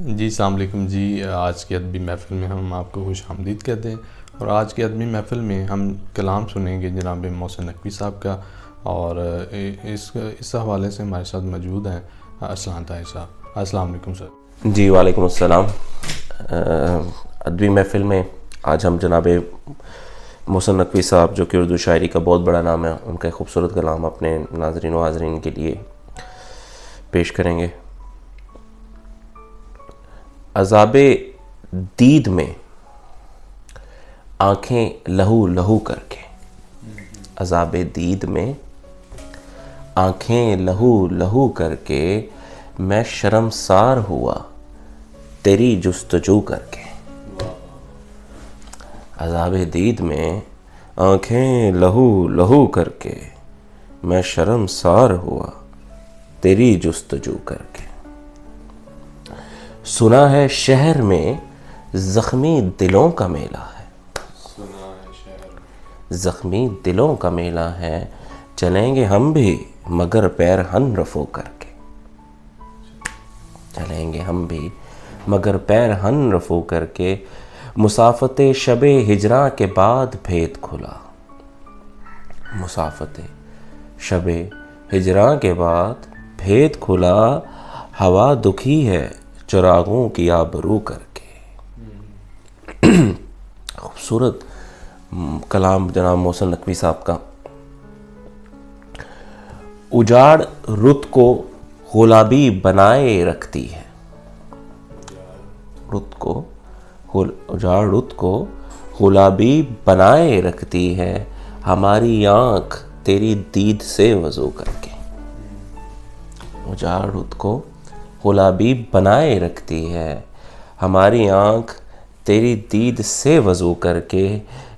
जी अस्सलाम वालेकुम जी। आज की अदबी महफ़िल में हम आपको खुश आमदीद कहते हैं और आज की अदबी महफ़िल में हम कलाम सुनेंगे जनाब मोहसिन नकवी साहब का। और इस हवाले से हमारे साथ मौजूद हैं असलान ताहिर साहब। अस्सलाम वालेकुम सर। जी वालेकुम अस्सलाम। अदबी महफ़िल में आज हम जनाब मोहसिन नकवी साहब, जो कि उर्दू शायरी का बहुत बड़ा नाम है, उनका एक खूबसूरत कलाम अपने नाज़रीन व हाज़रीन के लिए पेश करेंगे। अज़ाबे दीद में आँखें लहू लहू करके, अज़ाबे दीद में आँखें लहू लहू करके मैं शर्मसार हुआ तेरी जुस्तजू करके। अज़ाबे दीद में आँखें लहू लहू करके मैं शर्मसार हुआ तेरी जुस्तजू करके। सुना है शहर में ज़ख्मी दिलों का मेला है, ज़ख्मी दिलों का मेला है, चलेंगे हम भी मगर पैर हन रफ़ो करके, चलेंगे हम भी मगर पैर हन रफ़ो करके। मुसाफ़ते शबे हिजरा के बाद भेद खुला, मुसाफ़ते शबे हिजरा के बाद भेद खुला, हवा दुखी है चिरागों की आबरू करके। खूबसूरत कलाम जनाब मोहसिन नकवी साहब का। उजाड़ रुत को गुलाबी बनाए रखती है, रुत को उजाड़ रुत को गुलाबी बनाए रखती है, हमारी आँख तेरी दीद से वज़ू करके। उजाड़ रुत को गुलाबी बनाए रखती है, हमारी आँख तेरी दीद से वज़ू करके।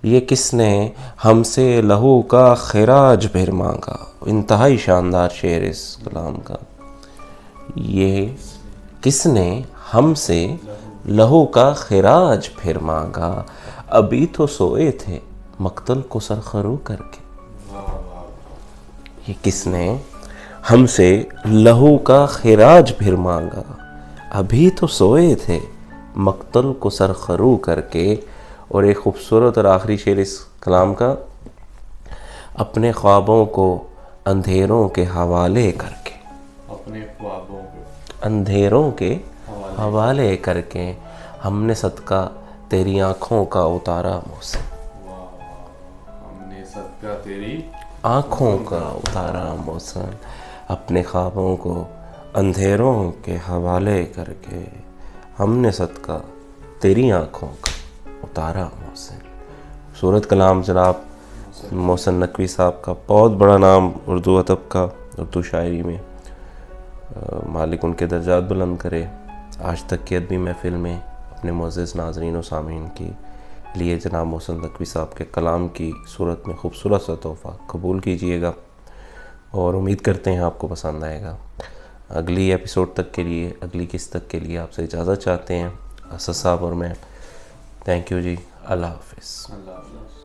ये किसने हमसे लहू का खिराज फिर मांगा। इंतहाई शानदार शेर इस कलाम का। ये किसने हमसे लहू का खिराज फिर मांगा, अभी तो सोए थे मक्तल को सरखरू करके। ये किसने हमसे लहू का खिराज फिर मांगा, अभी तो सोए थे मक्तल को सरखरू करके। और एक खूबसूरत और आखिरी शेर इस कलाम का। अपने ख्वाबों को अंधेरों के हवाले करके, अपने ख्वाबों को अंधेरों के हवाले करके, हमने सदका तेरी आँखों का उतारा मुँह से, हमने सदका तेरी आँखों का उतारा मुँह से। अपने ख्वाबों को अंधेरों के हवाले करके, हमने सदका तेरी आँखों का उतारा मुँह से। सूरत कलाम जनाब मोहसिन नकवी साहब का, बहुत बड़ा नाम उर्दू अदब का, उर्दू शायरी में। मालिक उनके दर्जात बुलंद करे। आज तक की अदबी महफ़िल में अपने मुअज़्ज़ज़ नाज़रीन व सामीन के लिए जनाब मोहसिन नकवी साहब के कलाम की सूरत में खूबसूरत सा तोहफ़ा कबूल कीजिएगा और उम्मीद करते हैं आपको पसंद आएगा। अगली एपिसोड तक के लिए, अगली किस्त तक के लिए आपसे इजाज़त चाहते हैं असद साहब और मैं। थैंक यू जी। अल्लाह हाफ़िज़।